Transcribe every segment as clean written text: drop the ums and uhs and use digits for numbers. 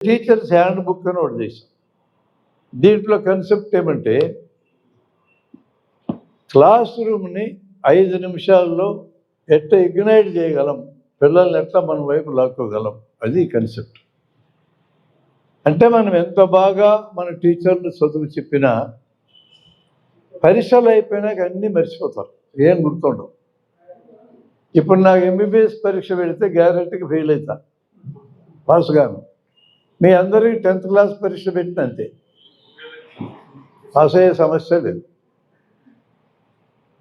Teachers hand book అని ఒకటి చేశాం. దీంట్లో కన్సెప్ట్ ఏమంటే క్లాస్ రూమ్ని 5 నిమిషాల్లో ఎట్లా ఇగ్నైట్ చేయగలం, పిల్లల్ని ఎట్లా మన వైపు లాక్కోగలం, అది కన్సెప్ట్. అంటే మనం ఎంత బాగా మన టీచర్లు చదువు చెప్పినా పరీక్షలు అయిపోయినాక అన్నీ మర్చిపోతారు, ఏం గుర్తుండవు. ఇప్పుడు నాకు ఎంబీబీఎస్ పరీక్ష పెడితే గ్యారెంటీకి ఫెయిల్ అవుతా, పాస్ గాను. మీ అందరికీ 10th క్లాస్ పరీక్ష పెట్టిన అంతే, పాస్ అయ్యే సమస్య లేదు.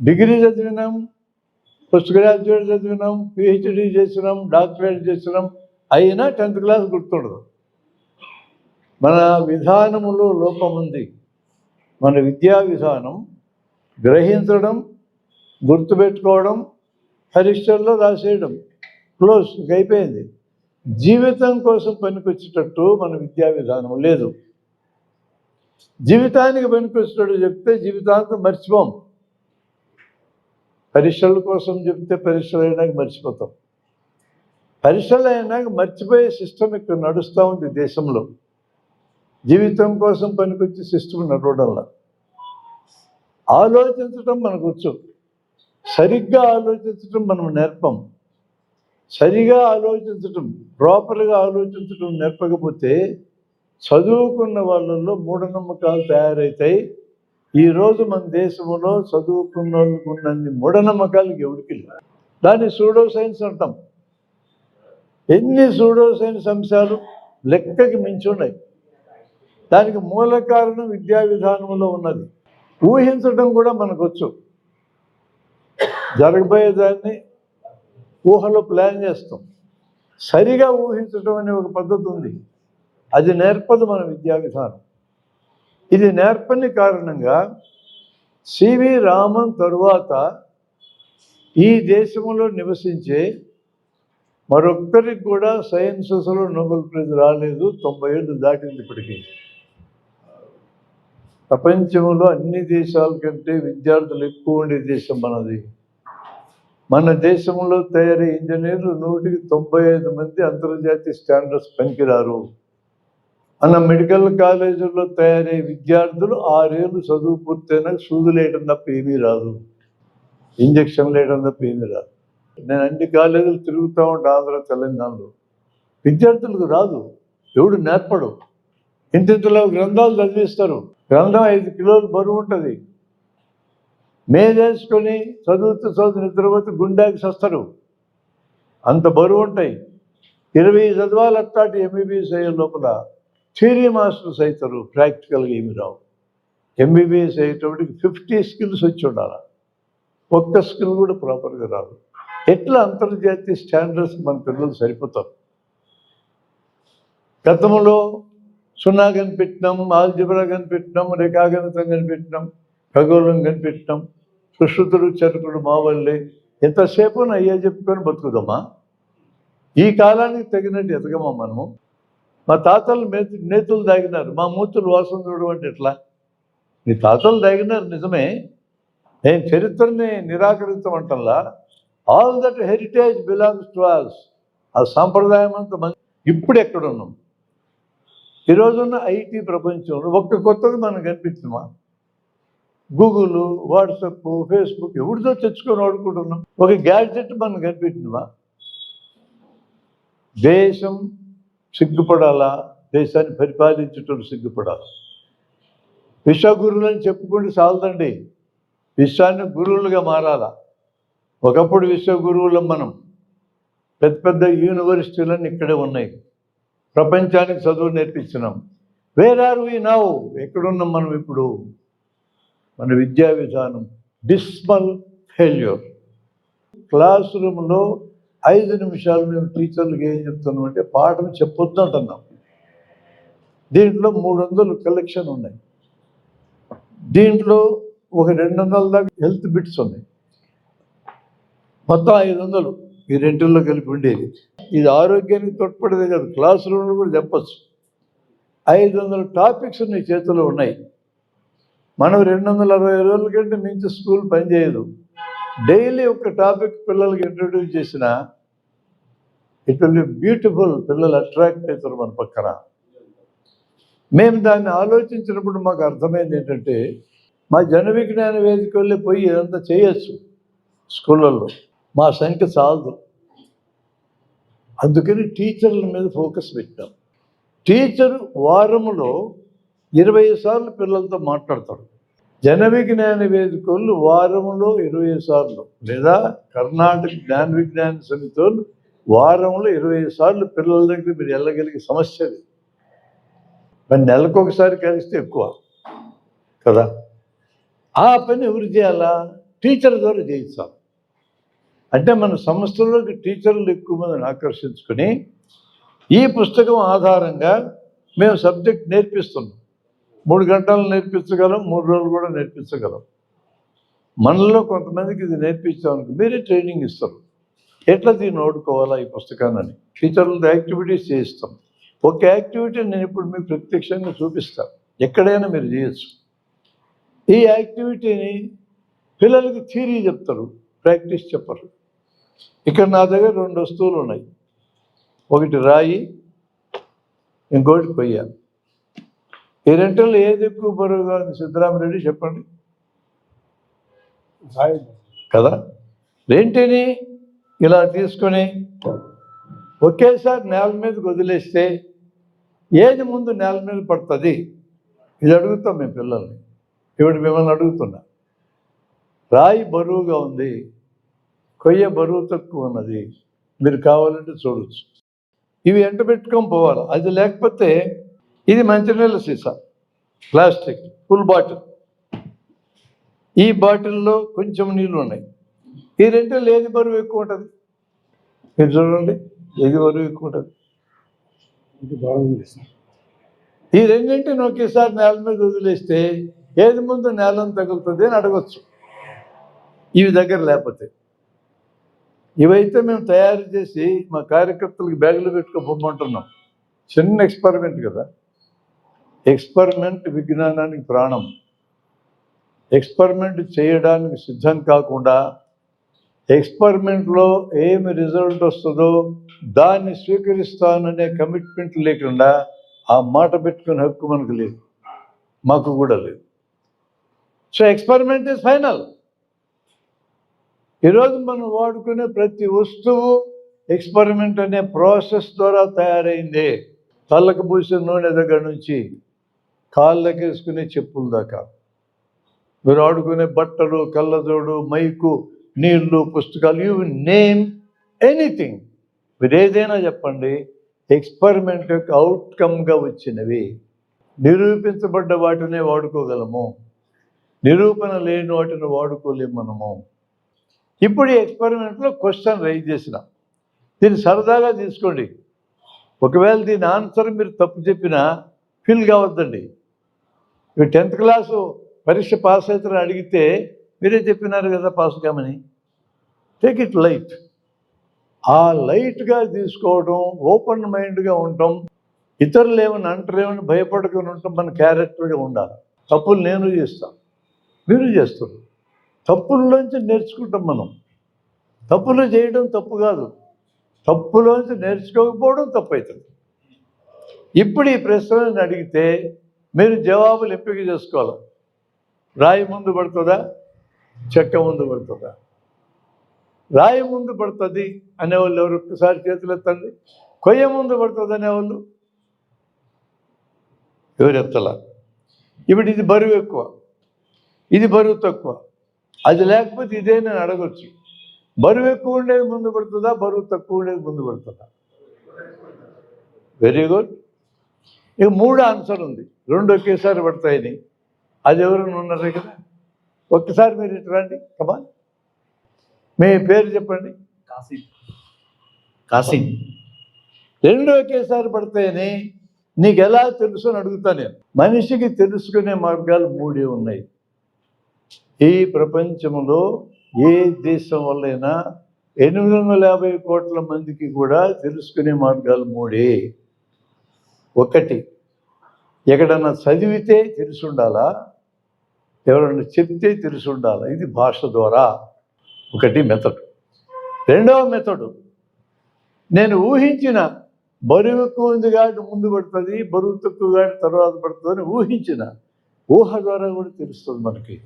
డిగ్రీ చదివినాం, పోస్ట్ గ్రాడ్యుయేట్ చదివినాం, పిహెచ్డి చేసినాం, డాక్టరేట్ చేసినాం, అయినా 10th క్లాస్ గుర్తుండదు. మన విధానములో లోపం ఉంది. మన విద్యా విధానం గ్రహించడం, గుర్తుపెట్టుకోవడం, పరీక్షల్లో రాసేయడం, క్లోజ్, అయిపోయింది. జీవితం కోసం పనికొచ్చేటట్టు మన విద్యా విధానం లేదు. జీవితానికి పనికొచ్చేటట్టు చెప్తే జీవితాంతం మర్చిపోం. పరీక్షల కోసం చెప్తే పరీక్షలు అయినాక మర్చిపోతాం. పరీక్షలు అయినాక మర్చిపోయే సిస్టమ్ ఇక్కడ నడుస్తూ ఉంది దేశంలో. జీవితం కోసం పనికొచ్చే సిస్టమ్ నడవడంలా. ఆలోచించడం మనకు వచ్చు, సరిగ్గా ఆలోచించడం మనం నేర్పం. సరిగా ఆలోచించటం, ప్రాపర్గా ఆలోచించటం నేర్పకపోతే చదువుకున్న వాళ్ళల్లో మూఢనమ్మకాలు తయారవుతాయి. ఈరోజు మన దేశంలో చదువుకున్న వాళ్ళకు ఉన్నన్ని మూఢనమ్మకాలు ఎవరికి లేవు. దాన్ని సూడో సైన్స్ అంటాం. ఎన్ని సూడో సైన్స్ అంశాలు లెక్కకి మించి ఉన్నాయి. దానికి మూల కారణం విద్యా విధానంలో ఉన్నది. ఊహించడం కూడా మనకు వచ్చు. జరగబోయేదాన్ని ఊహలో ప్లాన్ చేస్తాం. సరిగా ఊహించడం అనే ఒక పద్ధతి ఉంది, అది నేర్పదు మన విద్యా విధానం. ఇది నేర్పని కారణంగా సివి రామన్ తరువాత ఈ దేశంలో నివసించే మరొక్కరికి కూడా సైన్సెస్లో నోబెల్ ప్రైజ్ రాలేదు. 90 ఏళ్ళు దాటింది ఇప్పటికీ. ప్రపంచంలో అన్ని దేశాల కంటే విద్యార్థులు ఎక్కువ ఉండే దేశం మనది. మన దేశంలో తయారయ్యే ఇంజనీర్లు 100కి 95 మంది అంతర్జాతీయ స్టాండర్డ్స్ పనికిరారు. మన మెడికల్ కాలేజీల్లో తయారయ్యే విద్యార్థులు 6 ఏళ్ళు చదువు పూర్తయినాక సూదులు వేయడం తప్ప ఏమీ రాదు, ఇంజక్షన్లు వేయడం తప్ప ఏమీ రాదు. నేను అన్ని కాలేజీలు తిరుగుతూ ఉంటా ఆంధ్ర తెలంగాణలో. విద్యార్థులకు రాదు, ఎవడు నేర్పడు. ఇంటింతలో గ్రంథాలు చదివిస్తారు. గ్రంథం 5 కిలోలు బరువు ఉంటుంది. మేదేసుకొని చదువుతూ నిద్రపోతే గుండెకి చస్తారు, అంత బరువు ఉంటాయి. 20 చదవాలి అట్లాంటి ఎంబీబీఎస్ అయ్యే లోపల. థియరీ మాస్టర్స్ అవుతారు, ప్రాక్టికల్గా ఏమి రావు. ఎంబీబీఎస్ అయ్యేటప్పటికి 50 స్కిల్స్ వచ్చి ఉండాలి, ఒక్క స్కిల్ కూడా ప్రాపర్గా రాదు. ఎట్లా అంతర్జాతీయ స్టాండర్డ్స్ మన పిల్లలు సరిపోతారు? గతంలో సున్నా కనిపెట్టినాం, ఆల్జిబ్రా కనిపెట్టినాం, రేఖాగణితం కనిపెట్టినాం, ఖగోళం కనిపెట్టినాం, సుశ్రుతుడు చరుకుడు మా వల్లే. ఎంతసేపు అయ్యా చెప్పుకొని బతుకుదామా? ఈ కాలానికి తగినట్టు ఎదగమా మనము? మా తాతలు నేతులు దాగినారు, మా మూతులు వాసన చూడడం అంటే ఎట్లా? మీ తాతలు దాగినారు నిజమే, నేను చరిత్రని నిరాకరిస్తామంటల్లా. All that heritage belongs to us. ఆ సాంప్రదాయం అంతా మంచి. ఇప్పుడు ఎక్కడున్నాం? ఈరోజున్న ఐటీ ప్రపంచంలో ఒక్క కొత్తది మనం కనిపించిందా? గూగుల్, వాట్సాప్, ఫేస్బుక్ ఎవరితో తెచ్చుకొని వాడుకుంటున్నాం. ఒక గ్యాడ్జెట్ మనం కనిపెట్టినవా? దేశం సిగ్గుపడాలా, దేశాన్ని పరిపాలించేటప్పుడు సిగ్గుపడాలి. విశ్వగురువులని చెప్పుకుంటే చాలదండి, విశ్వాన్ని గురువులుగా మారాలా. ఒకప్పుడు విశ్వగురువులం మనం. పెద్ద పెద్ద యూనివర్సిటీలన్నీ ఇక్కడే ఉన్నాయి, ప్రపంచానికి చదువు నేర్పించినాం. Where are we now? ఎక్కడున్నాం మనం ఇప్పుడు? మన విద్యా విధానం డిస్మల్ ఫెయిల్యూర్. క్లాస్ రూమ్లో 5 నిమిషాలు మేము టీచర్లకు ఏం చెప్తున్నామంటే పాఠం చెప్పొద్దు అంటున్నాం. దీంట్లో 300 కలెక్షన్ ఉన్నాయి. దీంట్లో ఒక 200 దాకా హెల్త్ బిట్స్ ఉన్నాయి. మొత్తం 500 ఈ రెంటిల్లో కలిపి ఉండేది. ఇది ఆరోగ్యానికి తోడ్పడేదే కాదు, క్లాస్ రూమ్లో కూడా చెప్పచ్చు. 500 టాపిక్స్ నీ చేతిలో ఉన్నాయి. మనం 260 రోజుల కంటే మించి స్కూల్ పనిచేయదు. డైలీ ఒక టాపిక్ పిల్లలకి ఇంట్రడ్యూస్ చేసినా ఇట్ విల్ బి బ్యూటిఫుల్. పిల్లలు అట్రాక్ట్ అవుతారు మన పక్కన. మేము దాన్ని ఆలోచించినప్పుడు మాకు అర్థమైంది ఏంటంటే, మా జన విజ్ఞాన వేదికల్లో పోయి ఇదంతా చేయొచ్చు స్కూళ్ళల్లో, మా సంఖ్య చాలదు. అందుకని టీచర్ల మీద ఫోకస్ పెట్టాం. టీచరు వారంలో 20 సార్లు పిల్లలతో మాట్లాడతాడు. జన విజ్ఞాన వేదికలు వారంలో 20 సార్లు, లేదా కర్ణాటక జ్ఞాన విజ్ఞాన సమితి వాళ్ళు వారంలో 20 సార్లు పిల్లల దగ్గర మీరు వెళ్ళగలిగే సమస్య లేదు. మరి నెలకు ఒకసారి కలిస్తే ఎక్కువ కదా. ఆ పని ఎవరు చేయాలా? టీచర్ ద్వారా చేయించాలి. అంటే మన సంస్థలోకి టీచర్లు ఎక్కువ మందిని ఆకర్షించుకొని ఈ పుస్తకం ఆధారంగా మేము సబ్జెక్ట్ నేర్పిస్తున్నాం. 3 గంటలు నేర్పించగలం, 3 రోజులు కూడా నేర్పించగలం. మనలో కొంతమందికి ఇది నేర్పించామనుకో మీరే ట్రైనింగ్ ఇస్తారు, ఎట్లా దీన్ని ఓడుకోవాలా ఈ పుస్తకాన్ని. టీచర్లతో యాక్టివిటీస్ చేయిస్తాం. ఒక యాక్టివిటీ నేను ఇప్పుడు మీకు ప్రత్యక్షంగా చూపిస్తాను, ఎక్కడైనా మీరు చేయొచ్చు. ఈ యాక్టివిటీని పిల్లలకి థియరీ చెప్తారు, ప్రాక్టీస్ చెప్పరు. ఇక్కడ నా దగ్గర 2 వస్తువులు ఉన్నాయి, ఒకటి రాయి, ఇంకోటి కొయ్య. ఈ రెంటిలో ఏది ఎక్కువ బరువుగా ఉంది సిద్ధరామరెడ్డి చెప్పండి కదా. రెంటిని ఇలా తీసుకొని ఒకేసారి నేల మీదకి వదిలేస్తే ఏది ముందు నేల మీద పడుతుంది? ఇది అడుగుతాం మేము పిల్లల్ని. ఇప్పుడు మిమ్మల్ని అడుగుతున్నా, రాయి బరువుగా ఉంది, కొయ్య బరువు తక్కువ ఉన్నది, మీరు కావాలంటే చూడవచ్చు. ఇవి ఎంట పెట్టుకొని పోవాలి. అది లేకపోతే ఇది మంచినీళ్ళ సీసా, ప్లాస్టిక్ ఫుల్ బాటిల్, ఈ బాటిల్లో కొంచెం నీళ్ళు ఉన్నాయి. ఈ రెంటిలో ఏది బరువు ఎక్కువ ఉంటుంది? మీరు చూడండి, ఏది బరువు ఎక్కువ ఉంటుంది? ఈ రెండింటిని ఒకేసారి నేల మీద వదిలేస్తే ఏది ముందు నేలను తగులుతుంది అని అడగచ్చు. ఇవి దగ్గర లేకపోతే, ఇవైతే మేము తయారు చేసి మా కార్యకర్తలకు బ్యాగులు పెట్టుకోమంటున్నాం. చిన్న ఎక్స్పెరిమెంట్ కదా. ఎక్స్పెరిమెంట్ విజ్ఞానానికి ప్రాణం. ఎక్స్పెరిమెంట్ చేయడానికి సిద్ధం కాకుండా ఎక్స్పెరిమెంట్లో ఏమి రిజల్ట్ వస్తుందో దాన్ని స్వీకరిస్తాననే కమిట్మెంట్ లేకుండా ఆ మాట పెట్టుకునే హక్కు మనకు లేదు, మాకు కూడా లేదు. So experiment is final. ఈరోజు మనం వాడుకునే ప్రతి వస్తువు ఎక్స్పెరిమెంట్ అనే ప్రాసెస్ ద్వారా తయారైందే. తలకు పూసిన నూనె దగ్గర నుంచి కాళ్ళకి వేసుకునే చెప్పుల దాకా, మీరు ఆడుకునే బట్టలు, కళ్ళజోడు, మైకు, నీళ్లు, పుస్తకాలు, యూ నేమ్ ఎనీథింగ్, మీరు ఏదైనా చెప్పండి, ఎక్స్పెరిమెంట్ యొక్క అవుట్కమ్గా వచ్చినవి. నిరూపించబడ్డ వాటినే వాడుకోగలము, నిరూపణ లేని వాటిని వాడుకోలేము మనము. ఇప్పుడు ఈ ఎక్స్పెరిమెంట్లో క్వశ్చన్ రైజ్ చేసిన దీన్ని సరదాగా తీసుకోండి. ఒకవేళ దీని ఆన్సర్ మీరు తప్పు చెప్పినా ఫీల్ కావద్దండి. మీరు 10th క్లాసు పరీక్ష పాస్ అవుతారని అడిగితే మీరే చెప్పినారు కదా పాస్ కామని. Take it light. ఆ లైట్గా తీసుకోవడం, ఓపెన్ మైండ్గా ఉండటం, ఇతరులు ఏమని అంటారేమని భయపడుకుని ఉండటం మన క్యారెక్టర్గా ఉండాలి. తప్పులు నేను చేస్తాను, మీరు చేస్తారు. తప్పుల్లోంచి నేర్చుకుంటాం మనం. తప్పులు చేయడం తప్పు కాదు, తప్పులోంచి నేర్చుకోకపోవడం తప్పు అవుతుంది. ఇప్పుడు ఈ ప్రశ్నలను అడిగితే మీరు జవాబులు ఎంపిక చేసుకోవాలి. రాయి ముందు పడుతుందా, చెక్క ముందు పడుతుందా? రాయి ముందు పడుతుంది అనేవాళ్ళు ఎవరు? ఒక్కసారి చేతులు ఎత్తండి. కొయ్య ముందు పడుతుంది అనేవాళ్ళు ఎవరు ఎత్తలా? ఇప్పుడు ఇది బరువు ఎక్కువ, ఇది బరువు తక్కువ, అది లేకపోతే ఇదే నేను అడగొచ్చు. బరువు ఎక్కువ ఉండేది ముందు పడుతుందా, బరువు తక్కువ ఉండేది ముందు పడుతుందా? Very good. ఇక 3 ఆన్సర్ ఉంది, 2 ఒకేసారి పడతాయని. అది ఎవరైనా ఉన్నారే కదా. ఒక్కసారి మీరు ఇటు రండి, కమా. మీ పేరు చెప్పండి. కాసిం. 2 ఒకేసారి పడతాయని నీకు ఎలా తెలుసు అని అడుగుతాను నేను. మనిషికి తెలుసుకునే మార్గాలు 3 ఉన్నాయి. ఈ ప్రపంచంలో ఏ దేశం వల్లైనా 850 కోట్ల మందికి కూడా తెలుసుకునే మార్గాలు 3. 1, ఎక్కడన్నా చదివితే తెలిసి ఉండాలా, ఎవరన్నా చెప్తే తెలిసి ఉండాలా. ఇది భాష ద్వారా 1 మెథడ్. 2వ మెథడు, నేను ఊహించిన బరువు ఎక్కువ ఉంది కాబట్టి ముందు పడుతుంది, బరువు తక్కువ కాబట్టి తర్వాత పడుతుంది అని ఊహించిన ఊహ ద్వారా కూడా తెలుస్తుంది మనకి.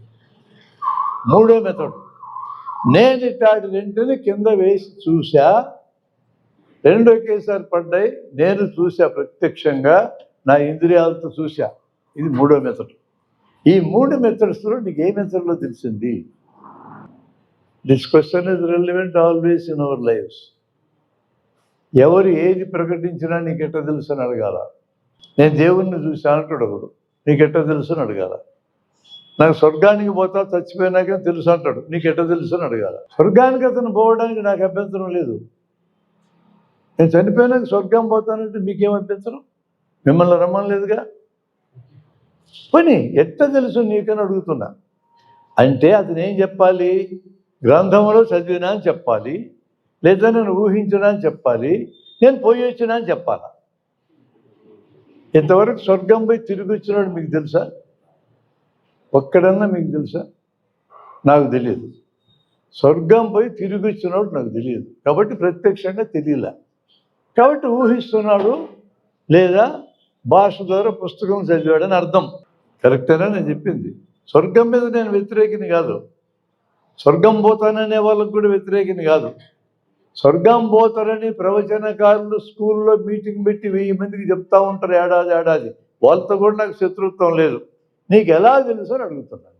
మూడో మెథడ్, నేను ఇట్లాంటి రెండుని కింద వేసి చూసా, రెండు ఒకేసారి పడ్డాయి, నేను చూసా ప్రత్యక్షంగా, నా ఇంద్రియాలతో చూసా. ఇది మూడో మెథడ్. ఈ మూడు మెథడ్స్లో నీకు ఏ మెథడ్లో తెలిసింది? This question is relevant always in our lives. ఎవరు ఏది ప్రకటించినా నీకెట్లా తెలుసు అని అడగాల. నేను దేవుణ్ణి చూసా అంటాడు ఒకడు, నీకెట్లా తెలుసు అని అడగాల. నాకు స్వర్గానికి పోతా చచ్చిపోయినాక తెలుసు అంటాడు, నీకెట్లా తెలుసు అని అడగాల. స్వర్గానికి అతను పోవడానికి నాకు అభ్యంతరం లేదు. నేను చనిపోయినాక స్వర్గం పోతానంటే మీకేం అభ్యంతరం? మిమ్మల్ని రమ్మలేదుగా. పని ఎట్లా తెలుసు నీకని అడుగుతున్నా. అంటే అతను ఏం చెప్పాలి? గ్రంథంలో చదివినా అని చెప్పాలి, లేదా నేను ఊహించినా అని చెప్పాలి, నేను పోయి వచ్చినా అని చెప్పాలా. ఇంతవరకు స్వర్గం పోయి తిరిగి వచ్చినాడు మీకు తెలుసా? ఒక్కడన్నా మీకు తెలుసా? నాకు తెలియదు. స్వర్గం పోయి తిరిగి వచ్చినాడు నాకు తెలియదు, కాబట్టి ప్రత్యక్షంగా తెలియలే. కాబట్టి ఊహిస్తున్నాడు లేదా భాష ద్వారా పుస్తకం చదివాడని అర్థం. కరెక్టేనా నేను చెప్పింది? స్వర్గం మీద నేను వ్యతిరేకిని కాదు, స్వర్గం పోతాననే వాళ్ళకు కూడా వ్యతిరేకిని కాదు. స్వర్గం పోతారని ప్రవచనకారులు స్కూల్లో మీటింగ్ పెట్టి 1000 మందికి చెప్తా ఉంటారు ఏడాది. వాళ్ళతో కూడా నాకు శత్రుత్వం లేదు. నీకు ఎలా తెలుసు అని అడుగుతున్నాను.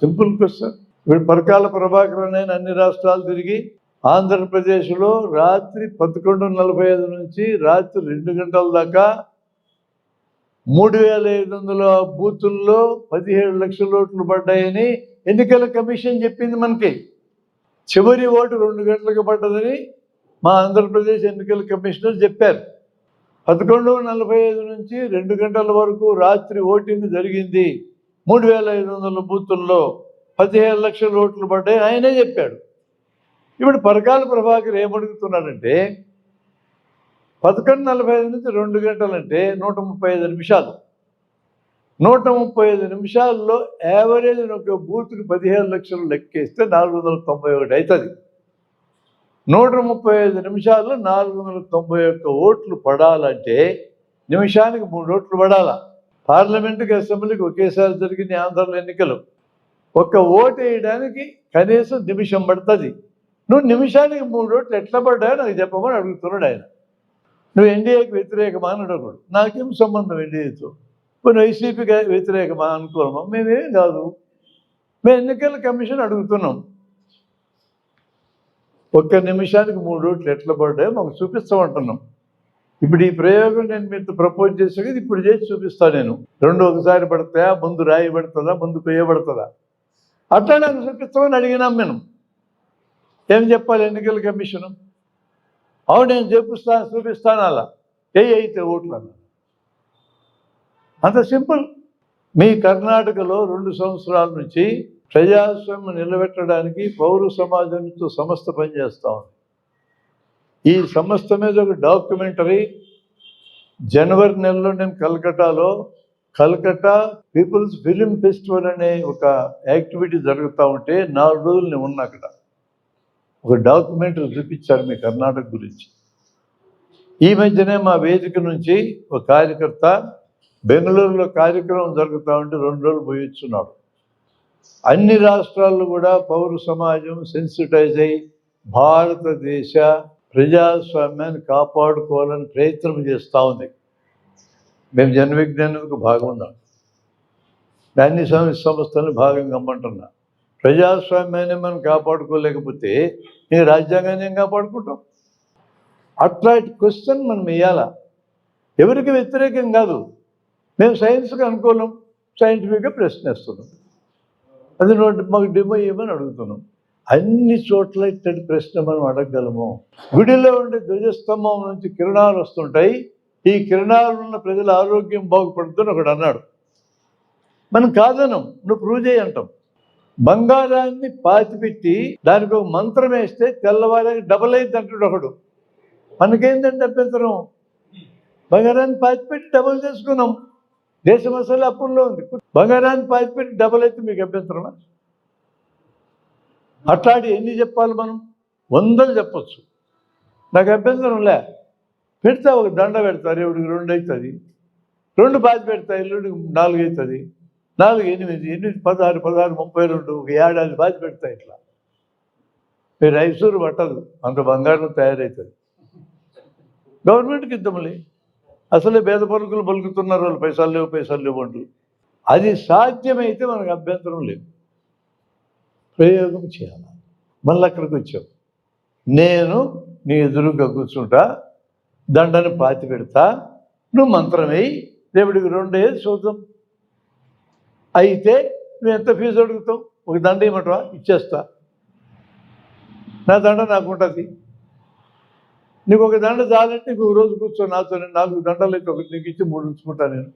Simple question. ఇప్పుడు పరకాల ప్రభాకర్ నేను అన్ని రాష్ట్రాలు తిరిగి ఆంధ్రప్రదేశ్లో రాత్రి 11:45 నుంచి రాత్రి 2 గంటల దాకా 3500 బూతుల్లో 17 లక్షల ఓట్లు పడ్డాయని ఎన్నికల కమిషన్ చెప్పింది మనకి. చివరి ఓటు 2 గంటలకు పడ్డదని మా ఆంధ్రప్రదేశ్ ఎన్నికల కమిషనర్ చెప్పారు. 11:45 నుంచి 2 గంటల వరకు రాత్రి ఓటింగ్ జరిగింది. 3500 బూతుల్లో 17 లక్షల ఓట్లు పడ్డాయి ఆయనే చెప్పాడు. ఇప్పుడు పరకాల ప్రభాకర్ ఏమడుగుతున్నాడంటే 11:45 నుంచి 2 గంటలంటే 135 నిమిషాలు. 135 నిమిషాల్లో యావరేజ్ ఒక బూత్కి 15 లక్షలు లెక్కేస్తే 491 అవుతుంది. 135 నిమిషాల్లో 491 ఓట్లు పడాలంటే నిమిషానికి 3 ఓట్లు పడాలా. పార్లమెంటుకి అసెంబ్లీకి ఒకేసారి జరిగిన ఆంధ్రలో ఎన్నికలు. ఒక ఓటు వేయడానికి కనీసం నిమిషం పడుతుంది. నువ్వు నిమిషానికి 3 ఓట్లు ఎట్లా పడ్డాయో నాకు చెప్పమని అడుగుతున్నాడు ఆయన. నువ్వు ఎన్డీఏకి వ్యతిరేకమా అని అడగడు. నాకేం సంబంధం ఎన్డీఏతో? కొన్ని వైసీపీకి వ్యతిరేకమా అనుకోమా? మేమేం కాదు, మేము ఎన్నికల కమిషన్ అడుగుతున్నాం. ఒక్క నిమిషానికి 3 ఓట్లు ఎట్లా పడ్డాయో మాకు చూపిస్తామంటున్నాం. ఇప్పుడు ఈ ప్రయోగం నేను మీతో ప్రపోజ్ చేసే ఇప్పుడు చేసి చూపిస్తాను. నేను రెండు ఒకసారి పడతాయా, ముందు రాయి పడుతుందా, ముందు కొయ్యబడుతుందా, అట్లా నాకు చూపిస్తామని అడిగినాం మేము. ఏం చెప్పాలి ఎన్నికల కమిషను? అవును నేను చూపిస్తాను అలా అయితే ఓట్లు అన్నా. అంత సింపుల్. మీ కర్ణాటకలో 2 సంవత్సరాల నుంచి ప్రజాస్వామ్యం నిలబెట్టడానికి పౌర సమాజంతో సంస్థ పనిచేస్తూ ఉంది. ఈ సంస్థ మీద ఒక డాక్యుమెంటరీ జనవరి నెలలో నేను కల్కట్టా పీపుల్స్ ఫిలిం ఫెస్టివల్ అనే ఒక యాక్టివిటీ జరుగుతూ ఉంటే 4 రోజులు నేను ఉన్నా. అక్కడ ఒక డాక్యుమెంటరీ చూపించారు మీ కర్ణాటక గురించి. ఈ మధ్యనే మా వేదిక నుంచి ఒక కార్యకర్త బెంగళూరులో కార్యక్రమం జరుగుతూ ఉంటే 2 రోజులు పోయిస్తున్నాడు. అన్ని రాష్ట్రాల్లో కూడా పౌర సమాజం సెన్సిటైజ్ అయ్యి భారతదేశ ప్రజాస్వామ్యాన్ని కాపాడుకోవాలని ప్రయత్నం చేస్తూ ఉంది. మేము జన విజ్ఞానంకు భాగం ఉన్నాం. అన్ని సంస్థలను భాగం గమ్మంటున్నా. ప్రజాస్వామ్యాన్ని మనం కాపాడుకోలేకపోతే నేను రాజ్యాంగాన్ని ఏం కాపాడుకుంటాం? అట్లాంటి క్వశ్చన్ మనం వేయాలా. ఎవరికి వ్యతిరేకం కాదు, మేము సైన్స్కి అనుకూలం, సైంటిఫిక్గా ప్రశ్నిస్తున్నాం. అది మాకు డెమో ఇవ్వమని అడుగుతున్నాం. అన్ని చోట్ల ఇట్టడి ప్రశ్న మనం అడగగలము. గుడిలో ఉండే ధ్వజస్తంభం నుంచి కిరణాలు వస్తుంటాయి, ఈ కిరణాలు ఉన్న ప్రజల ఆరోగ్యం బాగుపడుతుందని ఒకడు అన్నాడు. మనం కాదనం, నువ్వు ప్రూవ్ చేయి అంటాం. బంగారాన్ని పాతిపెట్టి దానికి ఒక మంత్రం వేస్తే తెల్లవారికి డబల్ అయింది అంటాడు ఒకడు. మనకేంటంటే అభ్యంతరం? బంగారాన్ని పాతిపెట్టి డబల్ చేసుకున్నాం. దేశం అసలు అప్పుల్లో ఉంది. బంగారాన్ని పాతిపెట్టి డబల్ అయితే మీకు అభ్యంతరమా? అట్లాంటి ఎన్ని చెప్పాలి మనం? 100 చెప్పచ్చు, నాకు అభ్యంతరం లే. పెడతా ఒక దండ పెడతారు, ఎవడికి 2 అవుతుంది, 2 బాధ పెడతా, ఎల్లుడికి 4 అవుతుంది, 4 8, 8 16 16 32, ఒక ఏడాది బాధ పెడతా. ఇట్లా మీరు ఐసూరు పట్టదు, అంత బంగారం తయారవుతుంది. గవర్నమెంట్కి ఇద్దాంలే, అసలే పేద పలుకులు పలుకుతున్నారు వాళ్ళు, పైసలు లేవు అంటూ. అది సాధ్యమైతే మనకు అభ్యంతరం లేదు, ప్రయోగం చేయాలి. మళ్ళీ అక్కడికి వచ్చావు, నేను నీ ఎదురుగా కూర్చుంటా, దండని పాతి పెడతా, నువ్వు మంత్రం వేయి, దేవుడికి 2 వేసి చూద్దాం. అయితే నువ్వు ఎంత ఫీజు అడుగుతావు? ఒక దండ ఇవ్వమంటావా? ఇచ్చేస్తా, నా దండ నాకు ఉంటుంది. నీకు ఒక దండ చాలంటే నీకు రోజు కూర్చో నాతో, 4 దండలు అయితే ఒకటి నీకు ఇచ్చి 3 ఉంచుకుంటా నేను.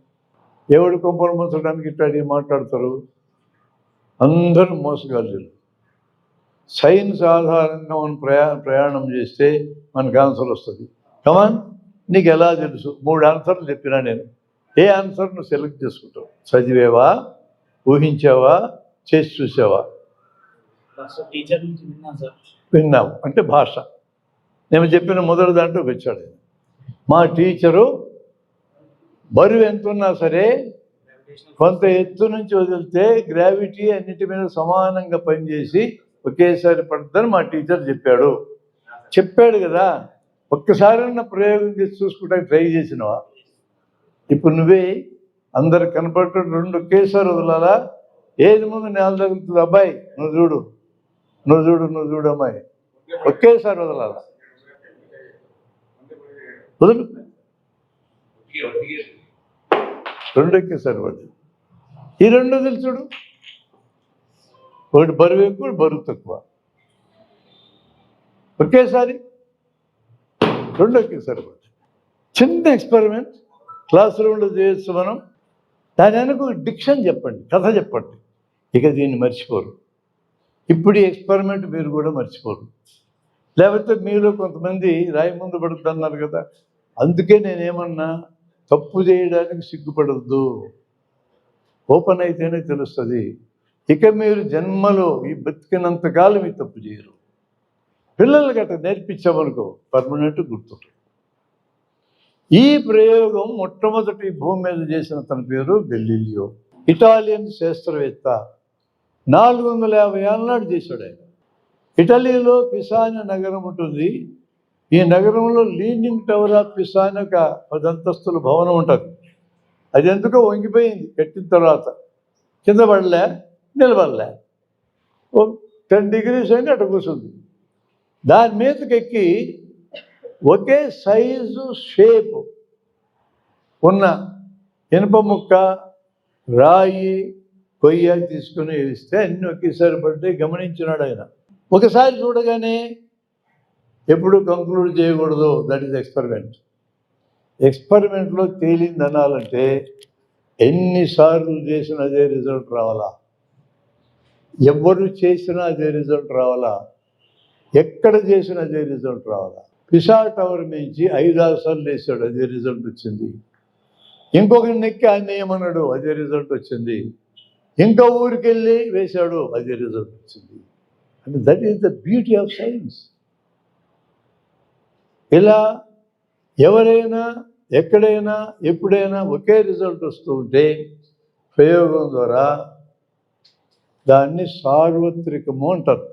ఎవడు కొంపలు ముంచడానికి ఇట్లా మాట్లాడతారు, అందరూ మోసగాళ్ళు. సైన్స్ ఆధారంగా మనం ప్రయాణం చేస్తే మనకు ఆన్సర్ వస్తుంది. కమాన్, నీకు ఎలా తెలుసు? 3 ఆన్సర్లు చెప్పినా నేను. ఏ ఆన్సర్ నువ్వు సెలెక్ట్ చేసుకుంటావు? చదివేవా, ఊహించావా, చేసి చూసావా? విన్నావు అంటే భాష. నేను చెప్పిన మొదటి దాంట్లోకి వచ్చాడు. మా టీచరు బరువు ఎంత ఉన్నా సరే కొంత ఎత్తు నుంచి వదిలితే గ్రావిటీ అన్నిటి మీద సమానంగా పనిచేసి ఒకేసారి పడుతుందని మా టీచర్ చెప్పాడు కదా. ఒక్కసారి ప్రయోగం చేసి చూసుకుంటానికి ట్రై చేసినవా? ఇప్పుడు నువ్వే అందరు కనపడటం 2 ఒకేసారి వదలాలా? ఏది ముందు నేల తగులుతుంది? అబ్బాయి నువ్వు చూడు అమ్మాయి, ఒకేసారి వదలాలా? వదులు, 2 ఒకేసారి వదిలి. ఈ 2 వదిలి చూడు, ఒకటి బరువు ఎక్కువ, బరువు తక్కువ, ఒకేసారి 2 ఒకేసారి వదిలి. చిన్న ఎక్స్పెరిమెంట్ క్లాస్ రూమ్లో చేయొచ్చు మనం. దాని వెనక డిక్షన్ చెప్పండి, కథ చెప్పండి, ఇక దీన్ని మర్చిపోరు. ఇప్పుడు ఈ ఎక్స్పెరిమెంట్ మీరు కూడా మర్చిపోరు. లేకపోతే మీలో కొంతమంది రాయి ముందు పడుతున్నారు కదా, అందుకే నేనేమన్నా తప్పు చేయడానికి సిగ్గుపడద్దు, ఓపెన్ అయితేనే తెలుస్తుంది. ఇక మీరు జన్మలో ఈ బతికినంతకాలం ఈ తప్పు చేయరు. పిల్లలకి అట్లా నేర్పించామనుకో పర్మనెంట్ గుర్తుంటుంది. ఈ ప్రయోగం మొట్టమొదటి భూమి మీద చేసిన తన పేరు గెలీలియో, ఇటాలియన్ శాస్త్రవేత్త. 450 ఏళ్ళ నాడు చేశాడు ఆయన. ఇటలీలో పిసాని నగరం ఉంటుంది. ఈ నగరంలో లీనింగ్ టవర్ ఆఫ్ పిసాని ఒక 10 అంతస్తుల భవనం ఉంటుంది. అది ఎందుకో వంగిపోయింది కట్టిన తర్వాత, కింద పడలే, నిలబడలే. 10 degrees అయినా అటు కూర్చుంది. దాని మీదకి ఎక్కి ఒకే సైజు షేప్ ఉన్న ఇనుప ముక్క, రాయి, కొయ్య తీసుకుని వేస్తే అన్నీ ఒకేసారి పడ్డాయి. గమనించినాడు ఆయన. ఒకసారి చూడగానే ఎప్పుడు కంక్లూడ్ చేయకూడదు. That is experiment. ఎక్స్పెరిమెంట్లో తేలింది అనాలంటే ఎన్నిసార్లు చేసినా అదే రిజల్ట్ రావాలా, ఎవరు చేసినా అదే రిజల్ట్ రావాలా, ఎక్కడ చేసినా అదే రిజల్ట్ రావాలా. పిసా టవర్ నుంచి 5-6 సార్లు వేసాడు, అదే రిజల్ట్ వచ్చింది. ఇంకొకరిని ఎక్కి ఆయన ఏమన్నాడు, అదే రిజల్ట్ వచ్చింది. ఇంకా ఊరికి వెళ్ళి వేశాడు, అదే రిజల్ట్ వచ్చింది. అంటే that is the beauty of science. ఇలా ఎవరైనా ఎక్కడైనా ఎప్పుడైనా ఒకే రిజల్ట్ వస్తూ ఉంటే ప్రయోగం ద్వారా దాన్ని సార్వత్రికము అంటారు,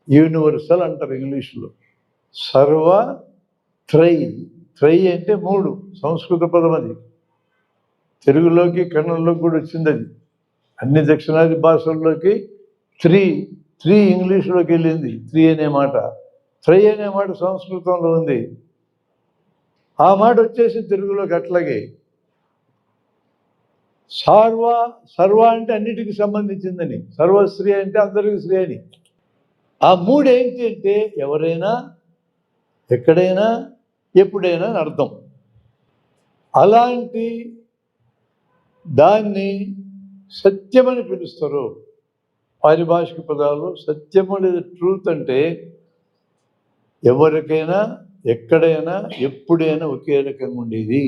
యూనివర్సల్ అంటారు ఇంగ్లీష్లో. సర్వ, త్రై అంటే 3 సంస్కృత పదం, అది తెలుగులోకి కన్నడలోకి కూడా వచ్చింది. అది అన్ని దక్షిణాది భాషల్లోకి 3 ఇంగ్లీష్లోకి వెళ్ళింది. 3 అనే మాట, త్రై అనే మాట సంస్కృతంలో ఉంది. ఆ మాట వచ్చేసి తెలుగులోకి అట్లాగే. సర్వ అంటే అన్నిటికీ సంబంధించిందని, సర్వశ్రీ అంటే అందరికీ శ్రీ అని. ఆ 3 ఏంటి అంటే ఎవరైనా, ఎక్కడైనా, ఎప్పుడైనా అని అర్థం. అలాంటి దాన్ని సత్యమని పిలుస్తారు. పారిభాషిక పదాలు సత్యము లేదా ట్రూత్ అంటే ఎవరికైనా, ఎక్కడైనా, ఎప్పుడైనా ఒకే రకంగా ఉండేది.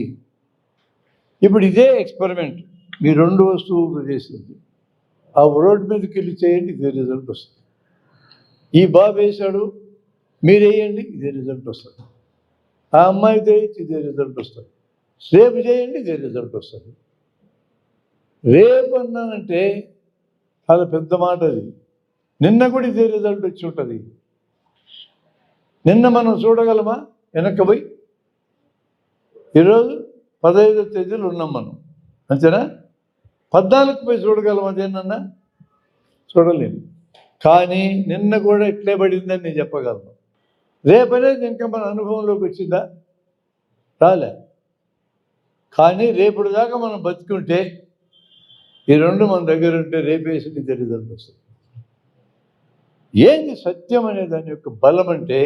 ఇప్పుడు ఇదే ఎక్స్పెరిమెంట్ మీ 2 వస్తువులు చేసింది. ఆ రోడ్ మీదకి వెళ్ళి చేయండి, ఇదే రిజల్ట్ వస్తుంది. ఈ బాబు వేశాడు, మీరు వేయండి, ఇదే రిజల్ట్ వస్తుంది. ఆ అమ్మాయి చేయించి ఇదే రిజల్ట్ వస్తుంది, రేపు చేయండి ఇదే రిజల్ట్ వస్తుంది. రేపు అన్నానంటే చాలా పెద్ద మాట అది. నిన్న కూడా ఇదే రిజల్ట్ వచ్చి ఉంటుంది. నిన్న మనం చూడగలమా వెనక్కి పోయి? ఈరోజు 15వ తేదీలో ఉన్నాం మనం, అంతేనా? 14కి పోయి చూడగలం అదేనన్నా? చూడలేము. కానీ నిన్న కూడా ఇట్లే పడిందని నేను చెప్పగలను. రేపనేది ఇంకా మన అనుభవంలోకి వచ్చిందా? రాలే. కానీ రేపటి దాకా మనం బతుకుంటే, ఈ రెండు మన దగ్గర ఉంటే రేపేసి ఇదే రిజల్ట్ వస్తుంది. ఏంది సత్యం అనే దాని యొక్క బలం అంటే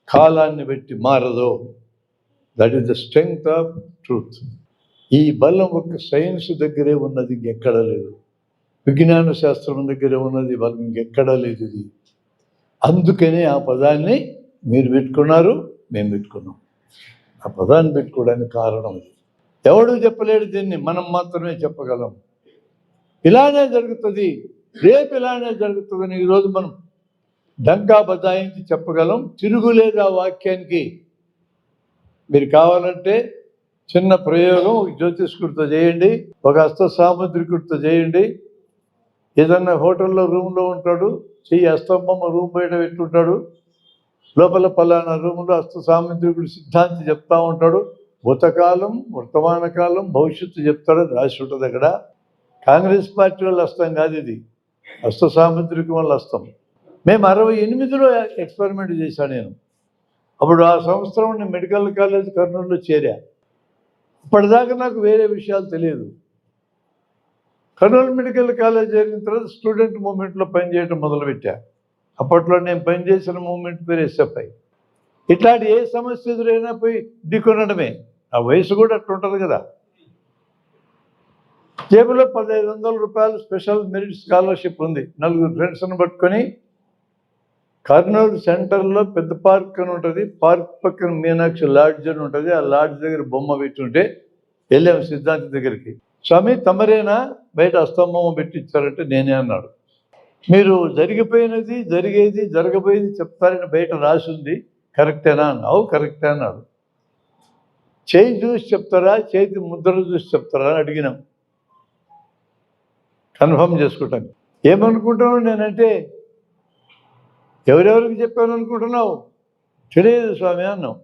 కాలాన్ని బట్టి మారదు. That is the strength of truth. ఈ బలం ఒక సైన్స్ దగ్గరే ఉన్నది, ఇంకెక్కడా లేదు. విజ్ఞాన శాస్త్రం దగ్గరే ఉన్నది, బలం ఇంకెక్కడా లేదు. ఇది అందుకనే ఆ పదాన్ని మీరు పెట్టుకున్నారు, మేము పెట్టుకున్నాం. ఆ పదాన్ని పెట్టుకోవడానికి కారణం ఇది. ఎవడు చెప్పలేడు దీన్ని, మనం మాత్రమే చెప్పగలం. ఇలానే జరుగుతుంది, రేపు ఇలానే జరుగుతుందని ఈరోజు మనం డంకా బదాయించి చెప్పగలం. తిరుగులేదు ఆ వాక్యానికి. మీరు కావాలంటే చిన్న ప్రయోగం, ఒక జ్యోతిష్కుడితో చేయండి, ఒక హస్త సాముద్రికుడితో చేయండి. ఏదన్నా హోటల్లో రూమ్లో ఉంటాడు, చెయ్యి హస్తంబొమ్మ రూమ్ బయట పెట్టుంటాడు, లోపల పలానా రూమ్లో హస్త సాముద్రికుడు సిద్ధాంతి చెప్తా ఉంటాడు. భూతకాలం, వర్తమాన కాలం, భవిష్యత్తు చెప్తాడు, రాసి ఉంటుంది అక్కడ. కాంగ్రెస్ పార్టీ వాళ్ళ హస్తం కాదు ఇది, హస్త సాముద్రికం వాళ్ళ హస్తం. మేము 68లో ఎక్స్పెరిమెంట్ చేశాను నేను. అప్పుడు ఆ సంవత్సరం నేను మెడికల్ కాలేజ్ కర్నూలులో చేరా. ఇప్పటిదాకా నాకు వేరే విషయాలు తెలియదు. కర్నూలు మెడికల్ కాలేజ్ జరిగిన తర్వాత స్టూడెంట్ మూవ్మెంట్లో పనిచేయడం మొదలుపెట్టా. అప్పట్లో నేను పనిచేసిన మూవ్మెంట్ పేరు ఎస్ఎఫ్ఐ. ఇట్లాంటి ఏ సమస్య ఎదురైనా పోయి ఢీకొనడమే. ఆ వయసు కూడా అట్లా ఉంటుంది కదా. జేబులో 1500 రూపాయలు స్పెషల్ మెరిట్ స్కాలర్షిప్ ఉంది. 4 ఫ్రెండ్స్ని పట్టుకొని కర్నూలు సెంటర్లో పెద్ద పార్క్ అని ఉంటుంది, పార్క్ పక్కన మీనాక్షి లాడ్జ్ అని ఉంటుంది. ఆ లాడ్జ్ దగ్గర బొమ్మ పెట్టుంటే వెళ్ళాము సిద్ధాంతి దగ్గరికి. స్వామి తమరేనా బయట అస్తంబొమ్మ పెట్టించారంటే నేనే అన్నాడు. మీరు జరిగిపోయినది, జరిగేది, జరగబోయేది చెప్తారని బయట రాసింది కరెక్టేనా అన్నావు. కరెక్టే అన్నాడు. చేయి చూసి చెప్తారా, చేతి ముద్ర చూసి చెప్తారా అని అడిగినాం, కన్ఫర్మ్ చేసుకుంటాను. ఏమనుకుంటున్నావు నేనంటే, ఎవరెవరికి చెప్పాను అనుకుంటున్నావు? తెలియదు స్వామి అన్నాం.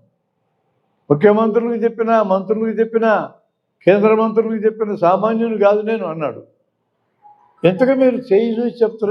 ముఖ్యమంత్రులకు చెప్పినా, మంత్రులకు చెప్పినా, కేంద్ర మంత్రులకు చెప్పిన సామాన్యుని కాదు నేను అన్నాడు. ఎంతగా మీరు చేయి చూసి చెప్తారు